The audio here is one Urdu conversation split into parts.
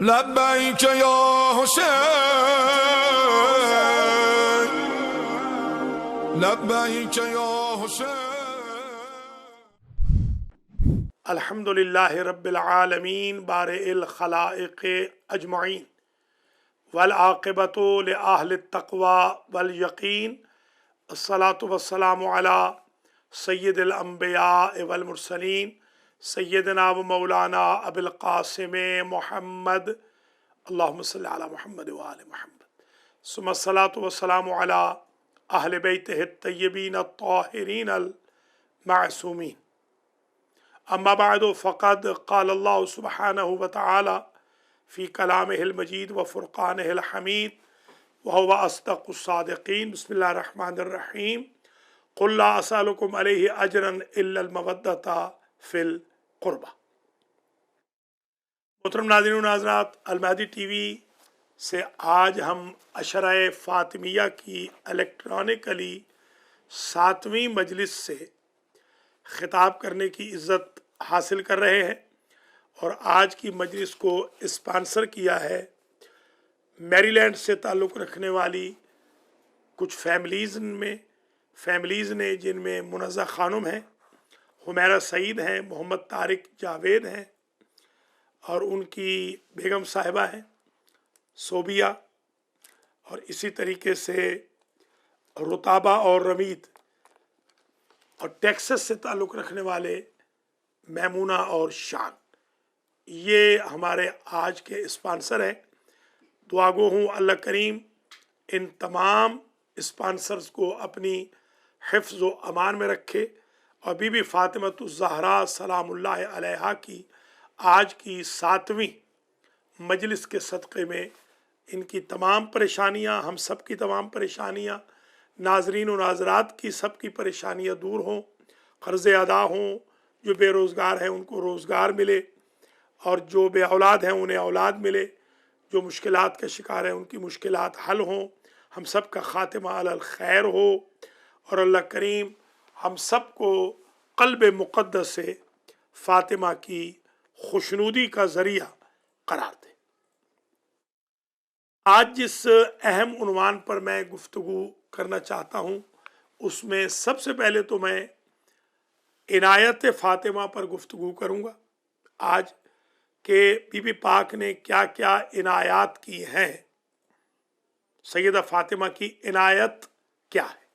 لبیک یا حسین، لبیک یا حسین۔ الحمد للہ رب العالمین بارئ الخلائق اجمعین والعاقبۃ لأہل التقوی والیقین، الصلاۃ والسلام علی سید الانبیاء والمرسلین سیدنا و مولانا ابی القاسم محمد، اللہم صلی علی محمد وآل محمد، ثم الصلاۃ والسلام علی اہل بیتہ الطیبین الطاہرین المعصومین۔ اما بعد فقد قال اللہ سبحانہ وتعالی فی کلامہ المجید و فرقانہ الحمید وهو اصدق الصادقین۔ بسم اللہ الرحمن الرحیم۔ قل لا اسألکم علیہ اجرا الا المودۃ فی القربہ۔ محترم ناظرین و ناظرات، المہدی ٹی وی سے آج ہم عشرہ فاطمیہ کی الیکٹرانکلی 7ویں مجلس سے خطاب کرنے کی عزت حاصل کر رہے ہیں، اور آج کی مجلس کو اسپانسر کیا ہے میری لینڈ سے تعلق رکھنے والی کچھ فیملیز نے، جن میں منزہ خانم ہیں، حمیرہ سعید ہیں، محمد طارق جاوید ہیں، اور ان کی بیگم صاحبہ ہیں صوبیہ، اور اسی طریقے سے رتابہ اور رمید، اور ٹیکسس سے تعلق رکھنے والے میمونہ اور شان۔ یہ ہمارے آج کے اسپانسر ہیں۔ دعا گو ہوں اللہ کریم ان تمام اسپانسرز کو اپنی حفظ و امان میں رکھے، اور بی بی فاطمہ الزہراء سلام اللہ علیہا کی آج کی 7ویں مجلس کے صدقے میں ان کی تمام پریشانیاں، ہم سب کی تمام پریشانیاں، ناظرین و ناظرات کی سب کی پریشانیاں دور ہوں، قرضے ادا ہوں، جو بے روزگار ہیں ان کو روزگار ملے، اور جو بے اولاد ہیں انہیں اولاد ملے، جو مشکلات کا شکار ہیں ان کی مشکلات حل ہوں، ہم سب کا خاتمہ علی الخیر ہو، اور اللہ کریم ہم سب کو قلب مقدس سے فاطمہ کی خوشنودی کا ذریعہ قرار دے۔ آج جس اہم عنوان پر میں گفتگو کرنا چاہتا ہوں، اس میں سب سے پہلے تو میں عنایت فاطمہ پر گفتگو کروں گا، آج کہ بی بی پاک نے کیا کیا عنایات کی ہیں، سیدہ فاطمہ کی عنایت کیا ہے۔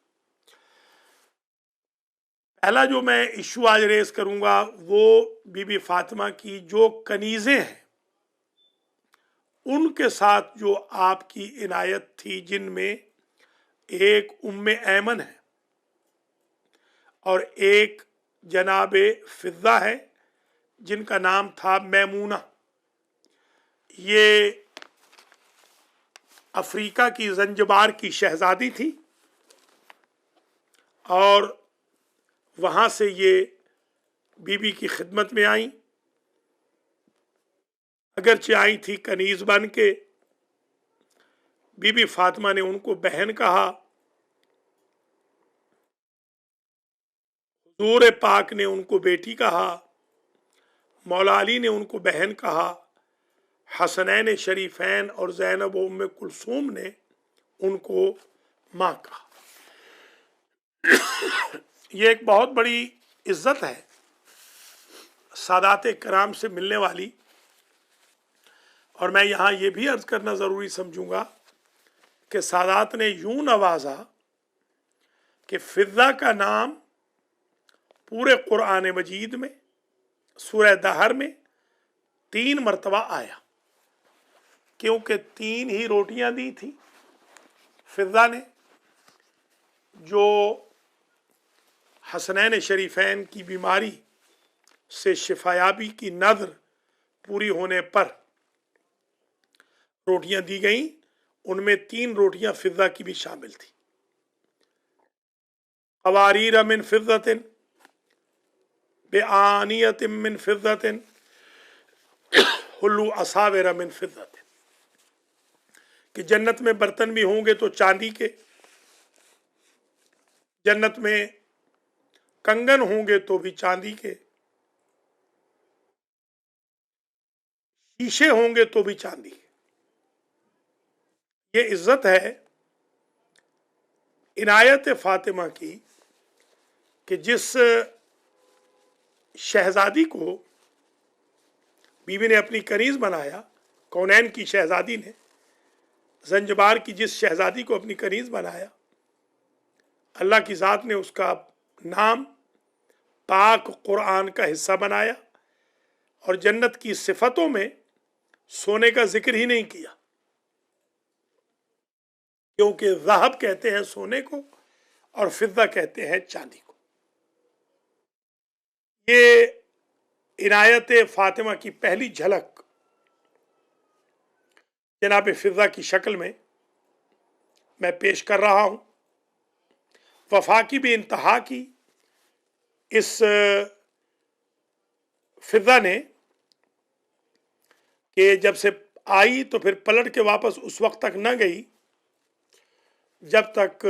پہلا جو میں ایشو آج ریز کروں گا وہ بی بی فاطمہ کی جو کنیزیں ہیں ان کے ساتھ جو آپ کی عنایت تھی، جن میں ایک ام ایمن ہے اور ایک جناب فضہ ہے جن کا نام تھا میمونہ۔ یہ افریقہ کی زنجبار کی شہزادی تھی، اور وہاں سے یہ بی بی کی خدمت میں آئیں، اگرچہ آئی تھی کنیز بن کے۔ بی بی فاطمہ نے ان کو بہن کہا، حضور پاک نے ان کو بیٹی کہا، مولا علی نے ان کو بہن کہا، حسنین شریفین اور زینب و ام کلثوم نے ان کو ماں کہا۔ یہ ایک بہت بڑی عزت ہے سادات کرام سے ملنے والی، اور میں یہاں یہ بھی عرض کرنا ضروری سمجھوں گا کہ سادات نے یوں نوازا کہ فضہ کا نام پورے قرآن مجید میں سورہ دہر میں 3 مرتبہ آیا، کیونکہ 3 ہی روٹیاں دی تھی فضہ نے، جو حسنین شریفین کی بیماری سے شفایابی کی نذر پوری ہونے پر روٹیاں دی گئیں، ان میں 3 روٹیاں فضہ کی بھی شامل تھی۔ قواریر من فضۃ بآنیۃ من فضۃ حلوا اساور من فضۃ، کہ جنت میں برتن بھی ہوں گے تو چاندی کے، جنت میں کنگن ہوں گے تو بھی چاندی کے، شیشے ہوں گے تو بھی چاندی کے۔ یہ عزت ہے عنایت فاطمہ کی کہ جس شہزادی کو بیوی نے اپنی کنیز بنایا، کونین کی شہزادی نے، زنجبار کی جس شہزادی کو اپنی کنیز بنایا، اللہ کی ذات نے اس کا نام پاک قرآن کا حصہ بنایا اور جنت کی صفتوں میں سونے کا ذکر ہی نہیں کیا، کیونکہ ذہب کہتے ہیں سونے کو اور فضہ کہتے ہیں چاندی کو۔ یہ عنایت فاطمہ کی پہلی جھلک جناب فضہ کی شکل میں پیش کر رہا ہوں۔ وفا کی بھی انتہا کی اس فضہ نے کہ جب سے آئی تو پھر پلٹ کے واپس اس وقت تک نہ گئی جب تک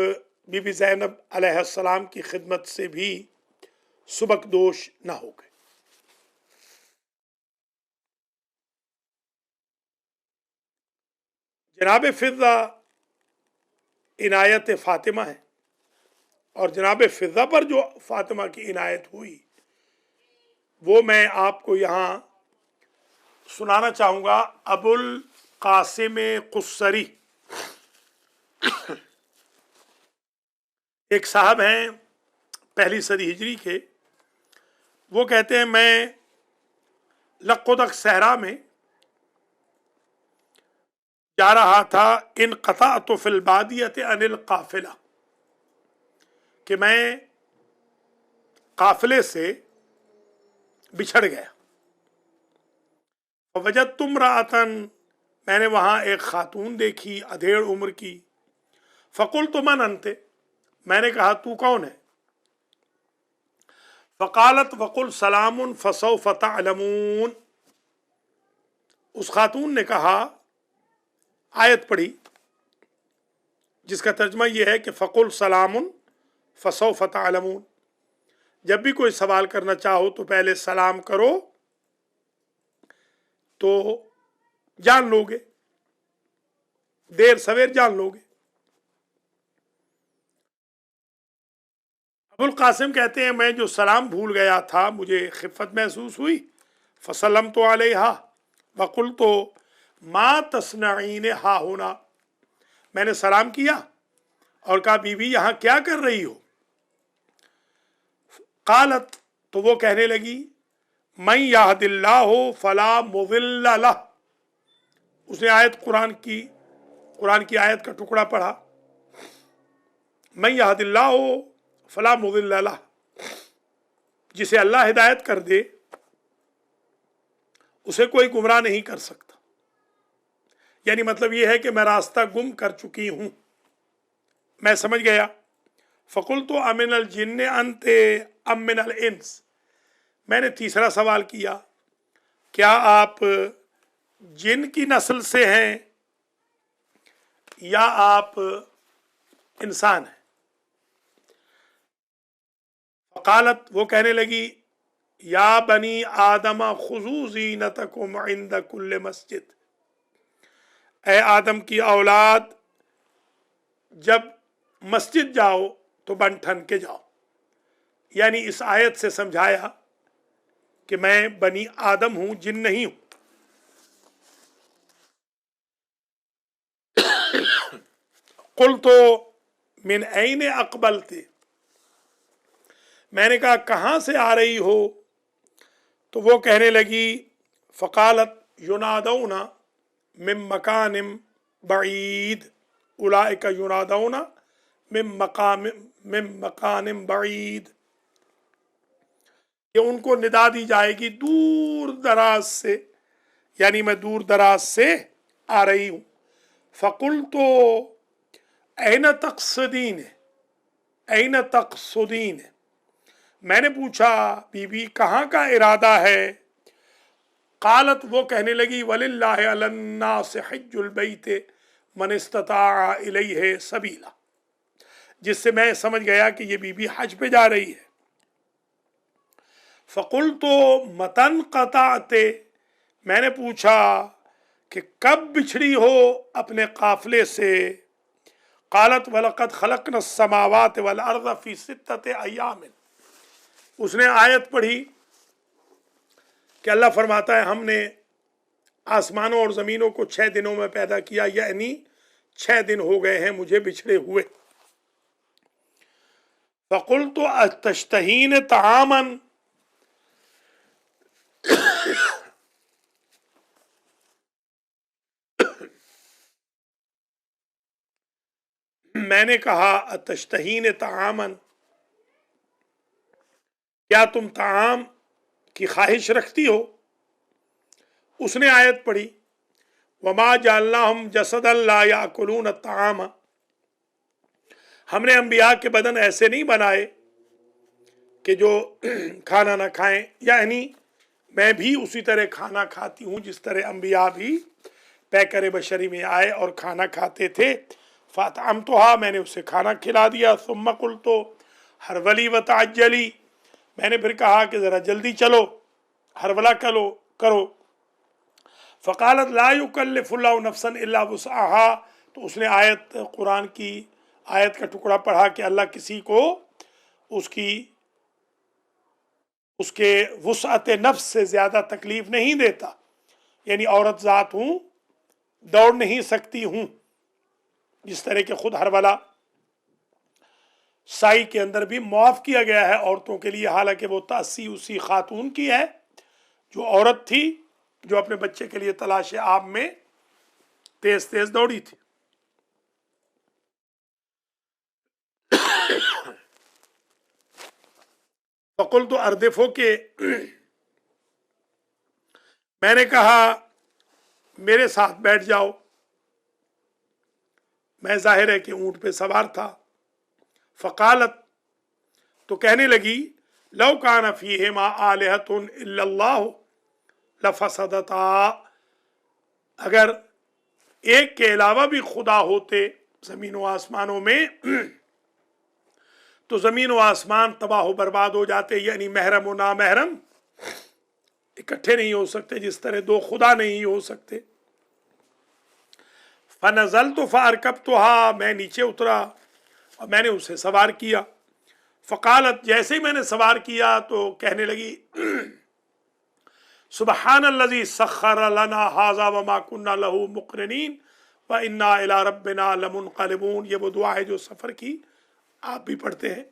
بی بی زینب علیہ السلام کی خدمت سے بھی سبک دوش نہ ہو گئے۔ جناب فضہ عنایت فاطمہ ہے، اور جناب فضہ پر جو فاطمہ کی عنایت ہوئی وہ میں آپ کو یہاں سنانا چاہوں گا۔ ابو القاسم قصری ایک صاحب ہیں پہلی صدی ہجری کے، وہ کہتے ہیں میں لقدق صحرا میں جا رہا تھا، انقطعت فی البادیۃ عن القافلہ، کہ میں قافلے سے بچھڑ گیا۔ وجدت امرأۃ، میں نے وہاں ایک خاتون دیکھی ادھیڑ عمر کی۔ فقلت من انت، میں نے کہا تو کون ہے؟ فقالت وقل سلام فسوف تعلمون، اس خاتون نے کہا، آیت پڑھی جس کا ترجمہ یہ ہے کہ فقل سلام فسوف تعلمون، جب بھی کوئی سوال کرنا چاہو تو پہلے سلام کرو تو جان لو گے، دیر سویر جان لو گے۔ ابو القاسم کہتے ہیں میں جو سلام بھول گیا تھا، مجھے خفت محسوس ہوئی، فسلمت علیہا وقلت ما تصنعین ہا ہونا، میں نے سلام کیا اور کہا بی بی یہاں کیا کر رہی ہو؟ قالت، تو وہ کہنے لگی، من یہد اللہ فلا مضل لہ، اس نے قرآن کی آیت کا ٹکڑا پڑھا، من یہد اللہ فلا مضل لہ، جسے اللہ ہدایت کر دے اسے کوئی گمراہ نہیں کر سکتا۔ یعنی مطلب یہ ہے کہ میں راستہ گم کر چکی ہوں۔ میں سمجھ گیا۔ فقلت امن الجن انت ام من الانس، میں نے تیسرا سوال کیا، کیا آپ جن کی نسل سے ہیں یا آپ انسان ہیں؟ فقالت، وہ کہنے لگی، یا بنی آدم خذوا زینتکم عند کل مسجد، اے آدم کی اولاد جب مسجد جاؤ تو بن ٹھن کے جاؤ۔ یعنی اس آیت سے سمجھایا کہ میں بنی آدم ہوں، جن نہیں ہوں۔ قلت من این اقبلت، میں نے کہا کہاں سے آ رہی ہو؟ تو وہ کہنے لگی، فقالت ینادون من مکان بعید، اولئک ینادون من مکان بعید، کہ ان کو ندا دی جائے گی دور دراز سے، یعنی میں دور دراز سے آ رہی ہوں۔ فقلت این تقصدین، این تقصدین، میں نے پوچھا بی بی کہاں کا ارادہ ہے؟ قالت، وہ کہنے لگی، وَلِلَّهِ عَلَى النَّاسِ حِجُّ الْبَيْتِ مَنِ اسْتَطَاعَ إِلَيْهِ سَبِيلًا، جس سے میں سمجھ گیا کہ یہ بی بی حج پہ جا رہی ہے۔ فقلت مَتَنْ قَطَعْتِ، میں نے پوچھا کہ کب بچھڑی ہو اپنے قافلے سے؟ قالت وَلَقَدْ خَلَقْنَا السَّمَاوَاتِ وَالْأَرْضَ فِي سِتَّةِ أَيَّامٍ۔ اس نے آیت پڑھی کہ اللہ فرماتا ہے ہم نے آسمانوں اور زمینوں کو 6 دنوں میں پیدا کیا، یعنی 6 دن ہو گئے ہیں مجھے بچھڑے ہوئے۔ فَقُلْتُ أَتَشْتَهِينَ طَعَامًا، میں نے کہا أَتَشْتَهِينَ طَعَامًا، کیا تم طعام کی خواہش رکھتی ہو؟ اس نے آیت پڑھی وَمَا جَعَلْنَاهُمْ جَسَدًا لَا يَأْكُلُونَ الطَّعَامَ، ہم نے انبیاء کے بدن ایسے نہیں بنائے کہ جو کھانا نہ کھائیں، یعنی میں بھی اسی طرح کھانا کھاتی ہوں جس طرح انبیاء بھی پیکر بشری میں آئے اور کھانا کھاتے تھے۔ فَأَطْعَمْتُهَا، میں نے اسے کھانا کھلا دیا۔ ثُمَّ قُلْتُ حَرْوَلِي وَتَعَجَّلِي، میں نے پھر کہا کہ ذرا جلدی چلو، ہرولہ کرو۔ فقالت لا یکلف اللہ نفسا الا وسعها، تو اس نے آیت قرآن کی آیت کا ٹکڑا پڑھا کہ اللہ کسی کو اس کے وسعت نفس سے زیادہ تکلیف نہیں دیتا، یعنی عورت ذات ہوں، دوڑ نہیں سکتی ہوں، جس طرح کہ خود ہرولہ سائی کے اندر بھی معاف کیا گیا ہے عورتوں کے لیے، حالانکہ وہ تأسی اسی خاتون کی ہے جو عورت تھی جو اپنے بچے کے لیے تلاش آب میں تیز تیز دوڑی تھی۔ فقلت اردفو کے میں نے کہا میرے ساتھ بیٹھ جاؤ، میں ظاہر ہے کہ اونٹ پہ سوار تھا۔ فقالت، تو کہنے لگی لو کان فیہما آلہۃ الا اللہ لفسدتا، اگر ایک کے علاوہ بھی خدا ہوتے زمین و آسمانوں میں تو زمین و آسمان تباہ و برباد ہو جاتے، یعنی محرم و نامحرم اکٹھے نہیں ہو سکتے جس طرح دو خدا نہیں ہو سکتے۔ فنزلت فارکبتها، میں نیچے اترا اور میں نے اسے سوار کیا۔ فقالت، جیسے ہی میں نے سوار کیا تو کہنے لگی سبحان الذی سخر لنا ھذا وما كنا له مقرنین وانا الی ربنا لمنقلبون۔ یہ وہ دعا ہے جو سفر کی آپ بھی پڑھتے ہیں۔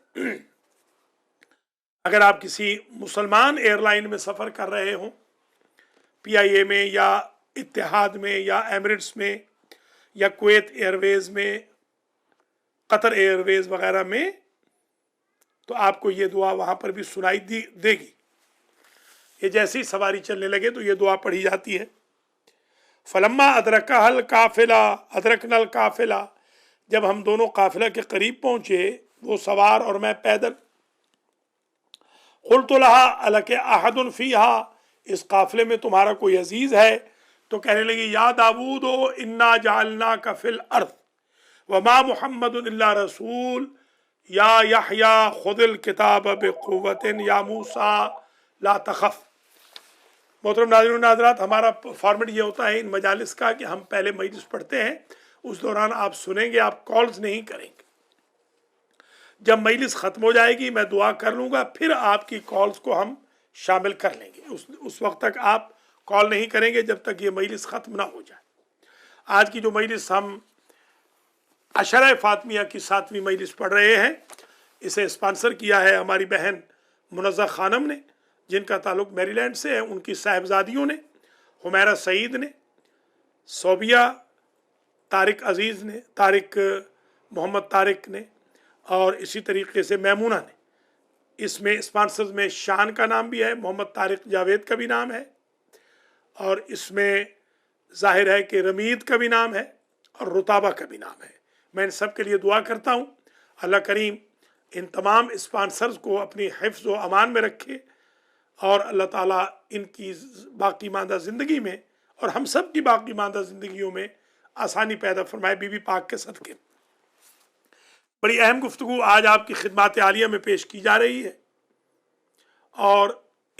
اگر آپ کسی مسلمان ایئر لائن میں سفر کر رہے ہوں، پی آئی اے میں یا اتحاد میں یا ایمریٹس میں یا کویت ایئر ویز میں، قطر ایئر ویز وغیرہ میں، تو آپ کو یہ دعا وہاں پر بھی سنائی دے گی۔ یہ جیسی سواری چلنے لگے تو یہ دعا پڑھی جاتی ہے۔ فلما ادرکہ القافلہ ادرکنا القافلہ، جب ہم دونوں قافلہ کے قریب پہنچے، وہ سوار اور میں پیدل، قلت لہا الک احد فیہا، اس قافلے میں تمہارا کوئی عزیز ہے؟ تو کہنے لگی یا داود انا جعلناک فی الارض وما محمد الا رسول یا یحییٰ خذ الکتاب بقوت یا موسیٰ لا تخف۔ محترم ناظرین و ناظرات، ہمارا فارمیٹ یہ ہوتا ہے ان مجالس کا کہ ہم پہلے مجلس پڑھتے ہیں، اس دوران آپ سنیں گے، آپ کالز نہیں کریں گے۔ جب مجلس ختم ہو جائے گی میں دعا کر لوں گا، پھر آپ کی کالز کو ہم شامل کر لیں گے۔ اس وقت تک آپ کال نہیں کریں گے جب تک یہ مجلس ختم نہ ہو جائے۔ آج کی جو مجلس ہم عشرہ فاطمیہ کی 7ویں مجلس پڑھ رہے ہیں، اسے اسپانسر کیا ہے ہماری بہن منزہ خانم نے، جن کا تعلق میری لینڈ سے ہے، ان کی صاحبزادیوں نے، حمیرہ سعید نے، صوبیہ طارق عزیز نے، محمد طارق نے، اور اسی طریقے سے میمونہ نے۔ اس میں اسپانسرز میں شان کا نام بھی ہے، محمد طارق جاوید کا بھی نام ہے، اور اس میں ظاہر ہے کہ رمید کا بھی نام ہے اور رتابہ کا بھی نام ہے۔ میں ان سب کے لیے دعا کرتا ہوں اللہ کریم ان تمام اسپانسرز کو اپنی حفظ و امان میں رکھے، اور اللہ تعالیٰ ان کی باقی ماندہ زندگی میں اور ہم سب کی باقی ماندہ زندگیوں میں آسانی پیدا فرمائے، بی بی پاک کے صدقے۔ بڑی اہم گفتگو آج آپ کی خدمات عالیہ میں پیش کی جا رہی ہے، اور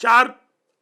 4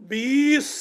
20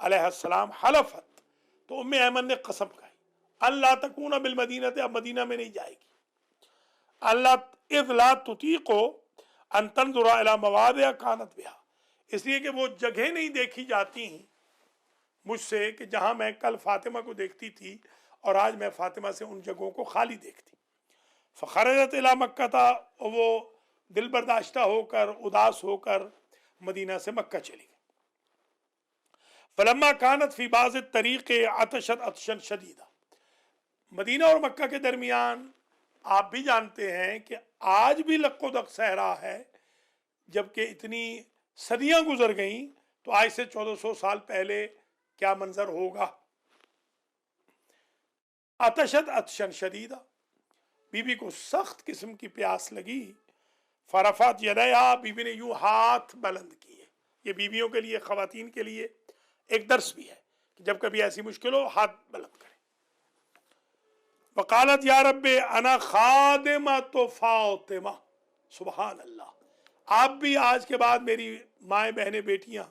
علیہ السلام حلفت، تو ام ایمن نے قسم کھائی، اللہ تکون بالمدینہ، اب مدینہ میں نہیں جائے گی، اللہ اذ لا تطیق ان تنظر الی مواضع کانت بہا، اس لیے کہ وہ جگہیں نہیں دیکھی جاتی ہیں مجھ سے کہ جہاں میں کل فاطمہ کو دیکھتی تھی اور آج میں فاطمہ سے ان جگہوں کو خالی دیکھتی۔ فخرجت الی مکہ تھا، وہ دل برداشتہ ہو کر، اداس ہو کر مدینہ سے مکہ چلی گئی۔ فلما کانت فی بعض الطریق عطشت عطشا شدیدا، مدینہ اور مکہ کے درمیان آپ بھی جانتے ہیں کہ آج بھی لق و دق صحرا ہے، جبکہ اتنی صدیاں گزر گئیں تو آج سے 1400 سال پہلے کیا منظر ہوگا۔ عطشت عطشا شدیدا، بی بی کو سخت قسم کی پیاس لگی، فرفعت یدیہا، بی بی نے یوں ہاتھ بلند کیے۔ یہ بیویوں کے لیے، خواتین کے لیے ایک درس بھی ہے کہ جب کبھی ایسی مشکل ہو ہاتھ بلند کریں۔ وقالت یا رب انا خادمۃ فاطمہ، سبحان اللہ، آپ بھی آج کے بعد میری مائیں بہنیں بیٹیاں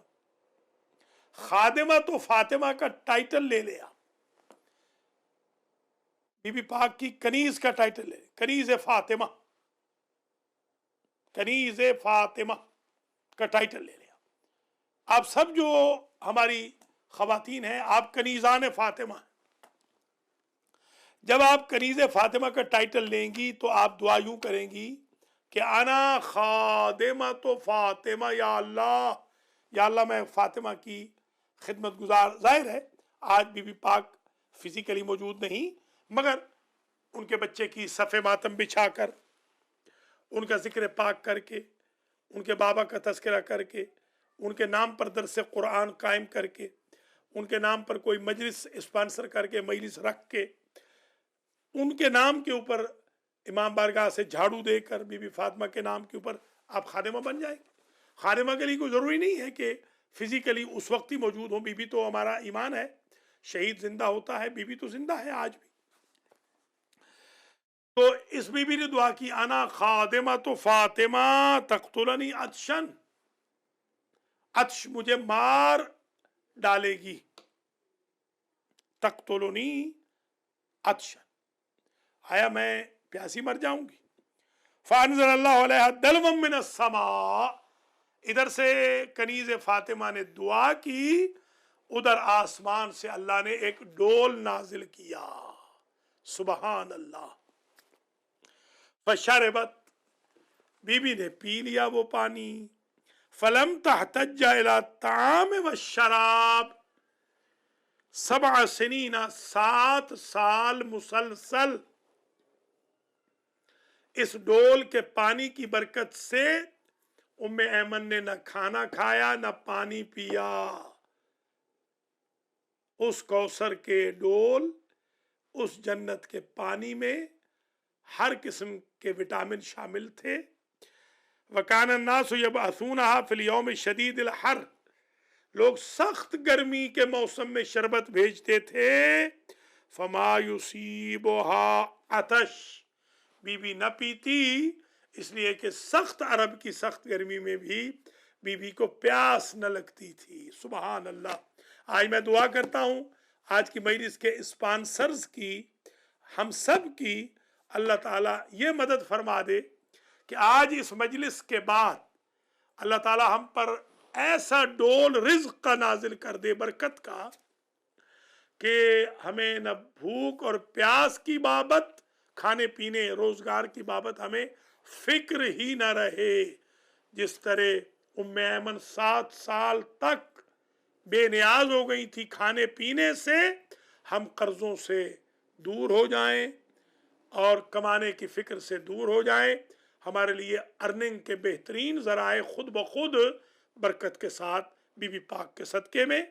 خادمہ تو فاطمہ کا ٹائٹل لے لیا، بی بی پاک کی کنیز کا ٹائٹل لے، کنیز فاطمہ، کنیز فاطمہ کا ٹائٹل لے لیا۔ آپ سب جو ہماری خواتین ہیں، آپ کنیزان فاطمہ ہیں۔ جب آپ کنیز فاطمہ کا ٹائٹل لیں گی تو آپ دعا یوں کریں گی کہ انا خادمۃ فاطمہ، یا اللہ میں فاطمہ کی خدمت گزار۔ ظاہر ہے آج بی بی پاک فزیکلی موجود نہیں، مگر ان کے بچے کی صف ماتم بچھا کر، ان کا ذکر پاک کر کے، ان کے بابا کا تذکرہ کر کے، ان کے نام پر درس قرآن قائم کر کے، ان کے نام پر کوئی مجلس اسپانسر کر کے، مجلس رکھ کے، ان کے نام کے اوپر امام بارگاہ سے جھاڑو دے کر بی بی فاطمہ کے نام کے اوپر آپ خادمہ بن جائیں گے۔ خادمہ کے لیے کوئی ضروری نہیں ہے کہ فزیکلی اس وقت ہی موجود ہوں، بی بی تو ہمارا ایمان ہے، شہید زندہ ہوتا ہے، بی بی تو زندہ ہے آج بھی۔ تو اس بی بی نے دعا کی، انا خادمۃ فاطمہ تقتلنی عطشا، عطش مجھے مار ڈالے گی، تقتلنی عطشا، آیا میں پیاسی مر جاؤں گی۔ فانزل اللہ علیہ دلوا من السماء، ادھر سے کنیز فاطمہ نے دعا کی، ادھر آسمان سے اللہ نے ایک ڈول نازل کیا، سبحان اللہ۔ فشربت، بی بی نے پی لیا وہ پانی، فلم تحتج الی الطعام والشراب، 7 سنین، 7 سال مسلسل اس ڈول کے پانی کی برکت سے ام ایمن نے نہ کھانا کھایا نہ پانی پیا۔ اس کوثر کے ڈول، اس جنت کے پانی میں ہر قسم کے وٹامن شامل تھے۔ وَكَانَ النَّاسُ يَبْعَثُونَهَا فِي الْيَوْمِ شَدِيدِ الْحَرِّ، لوگ سخت گرمی کے موسم میں شربت بھیجتے تھے۔ فَمَا يُصِيبُهَا عَطَشٌ، بی بی نہ پیتی، اس لیے کہ سخت عرب کی سخت گرمی میں بھی بی بی کو پیاس نہ لگتی تھی، سبحان اللہ۔ آج میں دعا کرتا ہوں آج کی مجلس کے اسپانسرز کی، ہم سب کی، اللہ تعالیٰ یہ مدد فرما دے کہ آج اس مجلس کے بعد اللہ تعالیٰ ہم پر ایسا ڈول رزق کا نازل کر دے، برکت کا، کہ ہمیں نہ بھوک اور پیاس کی بابت، کھانے پینے روزگار کی بابت ہمیں فکر ہی نہ رہے۔ جس طرح ام ایمن 7 سال تک بے نیاز ہو گئی تھی کھانے پینے سے، ہم قرضوں سے دور ہو جائیں اور کمانے کی فکر سے دور ہو جائیں، ہمارے لیے ارننگ کے بہترین ذرائع خود بخود برکت کے ساتھ بی بی پاک کے صدقے میں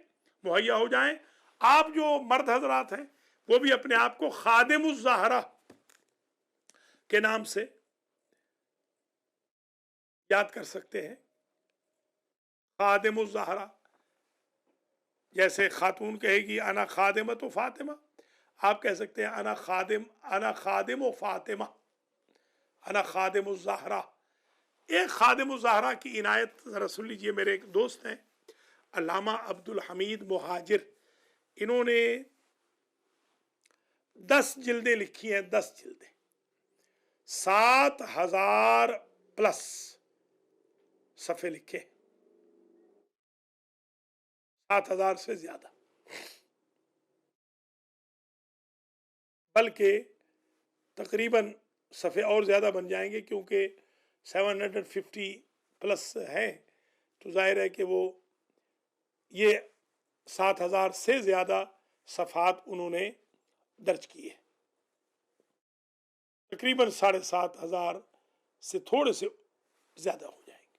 مہیا ہو جائیں۔ آپ جو مرد حضرات ہیں وہ بھی اپنے آپ کو خادم الزہرا کے نام سے یاد کر سکتے ہیں۔ خادم الزہرا، جیسے خاتون کہے گی انا خادمۃ فاطمہ، آپ کہہ سکتے ہیں انا خادم و فاطمہ، انا خادم الزہرا۔ ایک خادم الزہرا کی عنایت ذرا سن لیجئے، میرے ایک دوست ہیں علامہ عبد الحمید مہاجر، انہوں نے 10 جلدیں لکھی ہیں، 10 جلدیں، 7,000 پلس صفحے لکھے، 7,000 سے زیادہ، بلکہ تقریباً صفحے اور زیادہ بن جائیں گے، کیونکہ 750 پلس ہے، تو ظاہر ہے کہ وہ یہ 7,000 سے زیادہ صفحات انہوں نے درج کیے، تقریباً 7,500 سے تھوڑے سے زیادہ ہو جائیں گے۔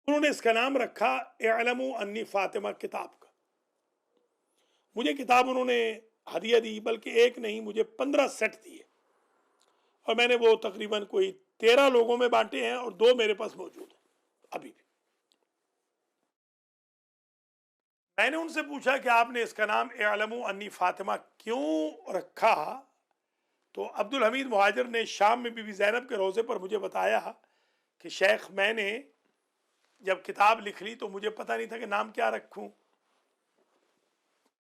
انہوں نے اس کا نام رکھا اعلموا انی فاطمہ کتاب کا۔ مجھے کتاب انہوں نے ہدیہ دی، بلکہ ایک نہیں، مجھے 15 سیٹ دیے، اور میں نے وہ تقریباً کوئی 13 لوگوں میں بانٹے ہیں، اور 2 میرے پاس موجود ہیں ابھی بھی۔ میں نے ان سے پوچھا کہ آپ نے اس کا نام اعلموا انی فاطمہ کیوں رکھا؟ تو عبد الحمید مہاجر نے شام میں بی بی زینب کے روضے پر مجھے بتایا کہ شیخ، میں نے جب کتاب لکھ لی تو مجھے پتہ نہیں تھا کہ نام کیا رکھوں،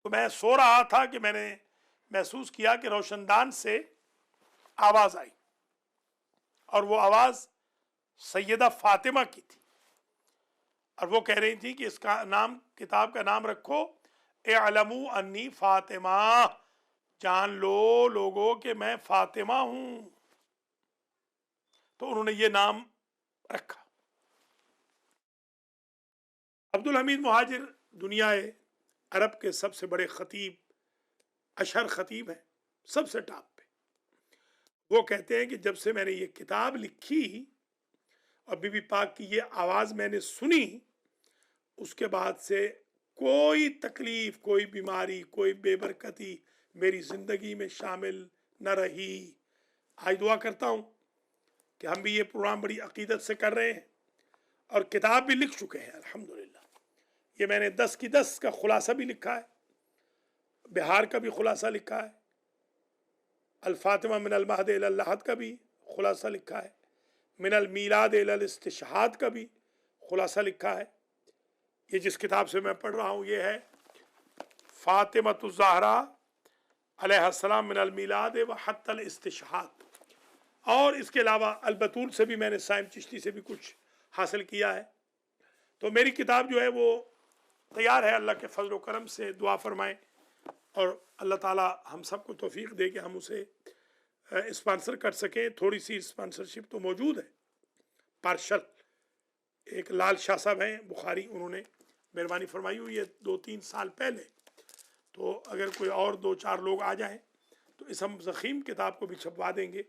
تو میں سو رہا تھا کہ میں نے محسوس کیا کہ روشن دان سے آواز آئی، اور وہ آواز سیدہ فاطمہ کی تھی، اور وہ کہہ رہی تھی کہ اس کا نام، کتاب کا نام رکھو اعلموا انی فاطمہ، جان لو لوگوں کہ میں فاطمہ ہوں۔ تو انہوں نے یہ نام رکھا۔ عبد الحمید مہاجر دنیا عرب کے سب سے بڑے خطیب، اشہر خطیب ہیں، سب سے ٹاپ پہ۔ وہ کہتے ہیں کہ جب سے میں نے یہ کتاب لکھی اور بی بی پاک کی یہ آواز میں نے سنی، اس کے بعد سے کوئی تکلیف، کوئی بیماری، کوئی بے برکتی میری زندگی میں شامل نہ رہی۔ آج دعا کرتا ہوں کہ ہم بھی یہ پروگرام بڑی عقیدت سے کر رہے ہیں، اور کتاب بھی لکھ چکے ہیں الحمدللہ۔ یہ میں نے 10 کی 10 کا خلاصہ بھی لکھا ہے، بہار کا بھی خلاصہ لکھا ہے، الفاطمہ من المہد الی اللحد کا بھی خلاصہ لکھا ہے، من المیلاد الی الاستشہاد کا بھی خلاصہ لکھا ہے۔ یہ جس کتاب سے میں پڑھ رہا ہوں یہ ہے فاطمۃ الزہرا علیہ السلام من المیلاد و حتی الاستشہاد، اور اس کے علاوہ البتول سے بھی میں نے سائم چشتی سے بھی کچھ حاصل کیا ہے۔ تو میری کتاب جو ہے وہ تیار ہے، اللہ کے فضل و کرم سے دعا فرمائیں، اور اللہ تعالی ہم سب کو توفیق دے کہ ہم اسے اسپانسر کر سکیں۔ تھوڑی سی اسپانسرشپ تو موجود ہے، پارشل۔ ایک لال شاہ صاحب ہیں بخاری، انہوں نے مہربانی فرمائی ہوئی ہے 2-3 سال پہلے، تو اگر کوئی اور 2-4 لوگ آ جائیں تو اس ہم ضخیم کتاب کو بھی چھپوا دیں گے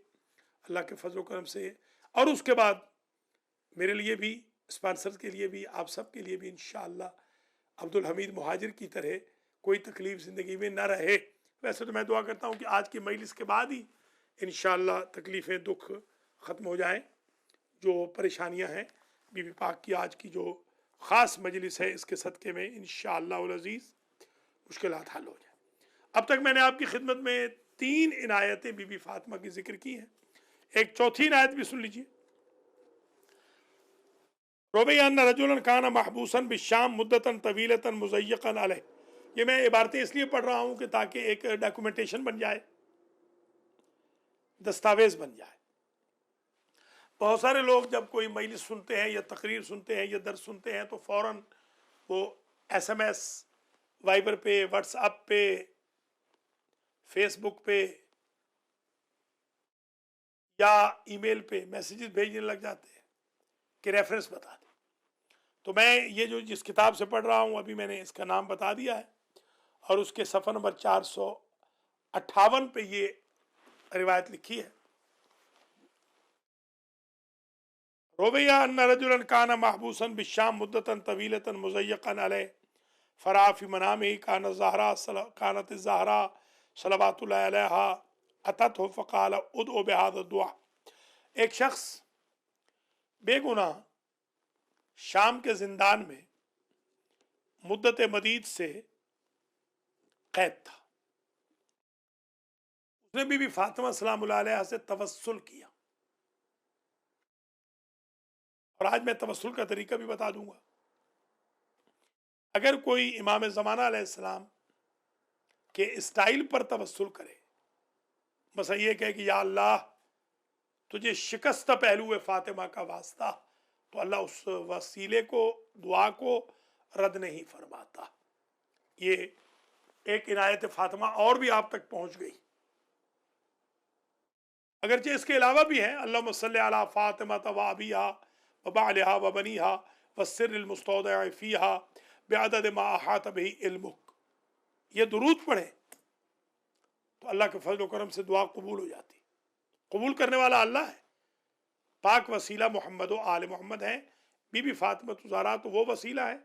اللہ کے فضل و کرم سے۔ اور اس کے بعد میرے لیے بھی، اسپانسر کے لیے بھی، آپ سب کے لیے بھی انشاءاللہ عبد الحمید مہاجر کی طرح کوئی تکلیف زندگی میں نہ رہے۔ ویسے تو میں دعا کرتا ہوں کہ آج کی مجلس کے بعد ہی انشاءاللہ تکلیفیں، دکھ ختم ہو جائیں، جو پریشانیاں ہیں۔ بی بی پاک کی آج کی جو خاص مجلس ہے، اس کے صدقے میں انشاءاللہ العزیز مشکلات حل ہو جائیں۔ اب تک میں نے آپ کی خدمت میں 3 عنایتیں بی بی فاطمہ کی ذکر کی ہیں، ایک چوتھی عنایت بھی سن لیجیے۔ روی ان رجلا کان محبوسا بالشام مدتا طویلتا مضیقا علیہ۔ یہ میں عبارتیں اس لیے پڑھ رہا ہوں کہ تاکہ ایک ڈاکومنٹیشن بن جائے، دستاویز بن جائے۔ بہت سارے لوگ جب کوئی مجلس سنتے ہیں یا تقریر سنتے ہیں یا درس سنتے ہیں تو فوراً وہ SMS، وائبر پہ، واٹس ایپ پہ، فیس بک پہ یا ای میل پہ میسیجز بھیجنے لگ جاتے ہیں کہ ریفرنس بتا دیں۔ تو میں یہ جو جس کتاب سے پڑھ رہا ہوں ابھی میں نے اس کا نام بتا دیا ہے، اور اس کے صفحہ نمبر 458 پہ یہ روایت لکھی ہے۔ روی ان رجلا کان محبوسا بالشام مدتا طویلتا مضیقا علیہ فرا فی منامہ کانت الزہرا صلوات اللہ علیہا اتته فقال ادعو بهذا الدعاء۔ ایک شخص بے گناہ شام کے زندان میں مدت مدید سے قید تھا، اس نے بی بی فاطمہ سلام اللہ علیہ سے توسل کیا، اور آج میں توسل کا طریقہ بھی بتا دوں گا۔ اگر کوئی امام زمانہ علیہ السلام کے اسٹائل پر توسل کرے، مثلا یہ کہے کہ یا اللہ تجھے شکستہ پہلو فاطمہ کا واسطہ، تو اللہ اس وسیلے کو، دعا کو رد نہیں فرماتا۔ یہ ایک عنایت فاطمہ اور بھی آپ تک پہنچ گئی، اگرچہ اس کے علاوہ بھی ہیں، اللہم صلی علی فاطمہ و ابیہا و بعلہا و بنیہا والسر المستودع فیہا بعدد ما احاط بہ علمک، یہ درود پڑھیں تو اللہ کے فضل و کرم سے دعا قبول ہو جاتی۔ قبول کرنے والا اللہ ہے۔ پاک وسیلہ محمد و آل محمد ہیں۔ بی بی فاطمہ زہرا تو وہ وسیلہ ہے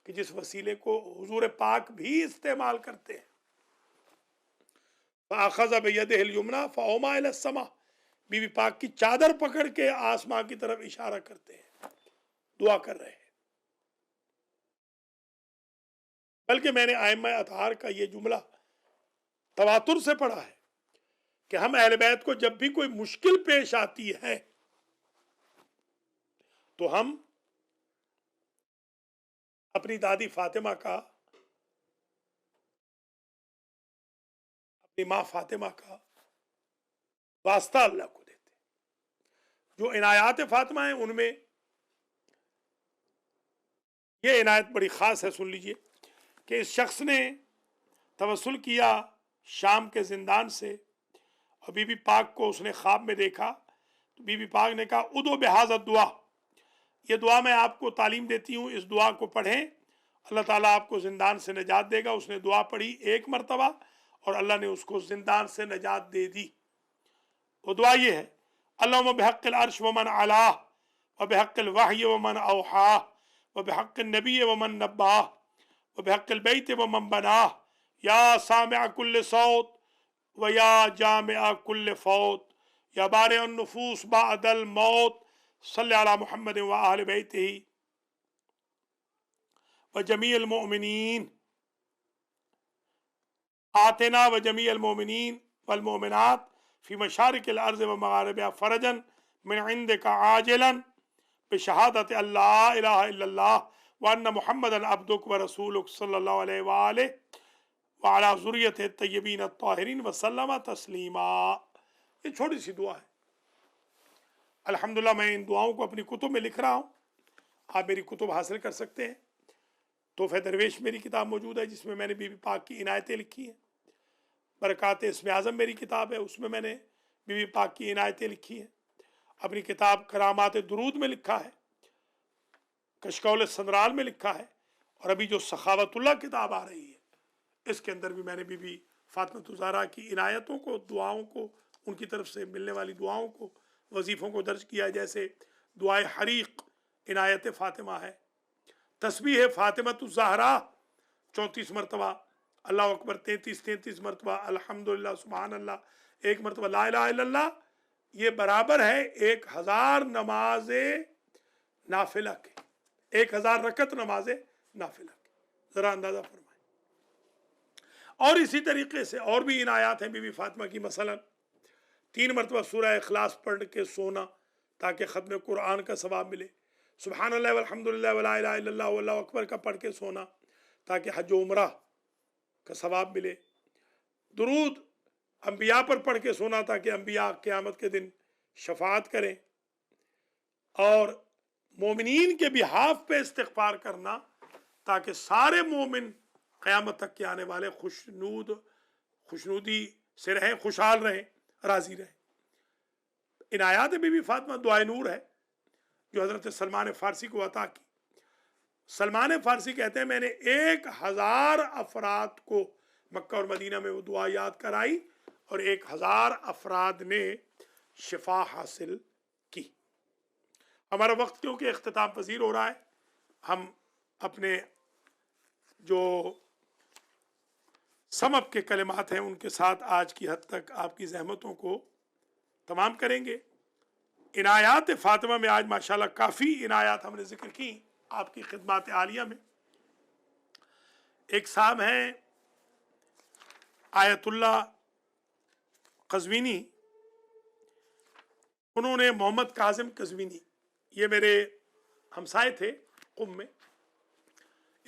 کہ جس وسیلے کو حضور پاک بھی استعمال کرتے ہیں۔ فَأَخَذَ بِيَدِهِ الْيُمْنَى فَأَوْمَأَ إِلَى السَّمَاءِ، بی بی پاک کی چادر پکڑ کے آسمان کی طرف اشارہ کرتے ہیں، دعا کر رہے ہیں۔ بلکہ میں نے ائمہ اطہار کا یہ جملہ تواتر سے پڑھا ہے کہ ہم اہل بیت کو جب بھی کوئی مشکل پیش آتی ہے تو ہم اپنی دادی فاطمہ کا، اپنی ماں فاطمہ کا واسطہ اللہ کو دیتے۔ جو عنایات فاطمہ ہیں ان میں یہ عنایت بڑی خاص ہے، سن لیجئے کہ اس شخص نے توسل کیا شام کے زندان سے، اور بی بی پاک کو اس نے خواب میں دیکھا، تو بی بی پاک نے کہا ادعو بہذا الدعا، یہ دعا میں آپ کو تعلیم دیتی ہوں، اس دعا کو پڑھیں، اللہ تعالیٰ آپ کو زندان سے نجات دے گا۔ اس نے دعا پڑھی ایک مرتبہ اور اللہ نے اس کو زندان سے نجات دے دی۔ وہ دعا یہ ہے، اللہم بحق العرش ومن علاہ وبحق الوحی ومن اوحاہ وبحق النبی ومن نباہ وبحق البیت ومن بناہ یا سامع کل صوت ویا جامع کل فوت یا بارئ النفوس بعد الموت صلی علی محمد وآل بیتہ وجمیع المؤمنین آتنا وجمیع المؤمنین والمؤمنات فی مشارق الارض ومغاربها فرجا من عندک عاجلا بشہادت اللہ الہ الا اللہ وان محمدا عبدک ورسولک صلی اللہ علیہ وآلہ وعلی ذریتہ الطیبین الطاہرین وسلم تسلیما۔ یہ چھوٹی سی دعا ہے۔ الحمدللہ میں ان دعاؤں کو اپنی کتب میں لکھ رہا ہوں، آپ میری کتب حاصل کر سکتے ہیں۔ تحفہ درویش میری کتاب موجود ہے جس میں میں نے بی بی پاک کی عنایتیں لکھی ہیں۔ برکات اسم اعظم میری کتاب ہے، اس میں میں نے بی بی پاک کی عنایتیں لکھی ہیں۔ اپنی کتاب کرامات درود میں لکھا ہے، کشکول سندرال میں لکھا ہے، اور ابھی جو سخاوت اللہ کتاب آ رہی ہے اس کے اندر بھی میں نے بی بی فاطمہ زہرا کی عنایتوں کو، دعاؤں کو، ان کی طرف سے ملنے والی دعاؤں کو، وظیفوں کو درج کیا ہے۔ جیسے دعائے حریق عنایت فاطمہ ہے، تسبیح فاطمہ الزہرا 34 مرتبہ، اللہ اکبر 33 مرتبہ، الحمدللہ سبحان اللہ 1 مرتبہ، لا الہ الا اللہ، یہ برابر ہے 1000 نماز نافلہ کے، 1000 رکعت نماز نافلہ کے، ذرا اندازہ فرمائیں۔ اور اسی طریقے سے اور بھی عنایات ہیں بی بی فاطمہ کی، مثلا 3 مرتبہ سورہ اخلاص پڑھ کے سونا تاکہ ختم قرآن کا ثواب ملے، سبحان اللہ والحمدللہ ولا الہ الا اللہ واللہ اکبر کا پڑھ کے سونا تاکہ حج و عمرہ کا ثواب ملے، درود انبیاء پر پڑھ کے سونا تاکہ انبیاء قیامت کے دن شفاعت کریں، اور مومنین کے بہاف پہ استغفار کرنا تاکہ سارے مومن قیامت تک کے آنے والے خوشنودی سے رہیں، خوشحال رہیں، راضی رہیں۔ عنایات بی بی فاطمہ دعائے نور ہے جو حضرت سلمان فارسی کو عطا کی۔ سلمان فارسی کہتے ہیں میں نے 1000 افراد کو مکہ اور مدینہ میں وہ دعا یاد کرائی اور 1000 افراد نے شفا حاصل کی۔ ہمارا وقت کیونکہ اختتام پذیر ہو رہا ہے، ہم اپنے جو سمب کے کلمات ہیں ان کے ساتھ آج کی حد تک آپ کی زحمتوں کو تمام کریں گے۔ عنایات فاطمہ میں آج ماشاءاللہ کافی عنایات ہم نے ذکر کی آپ کی خدمات عالیہ میں۔ ایک صاحب ہیں آیت اللہ قزوینی، انہوں نے محمد کاظم قزوینی، یہ میرے ہمسائے تھے قم میں،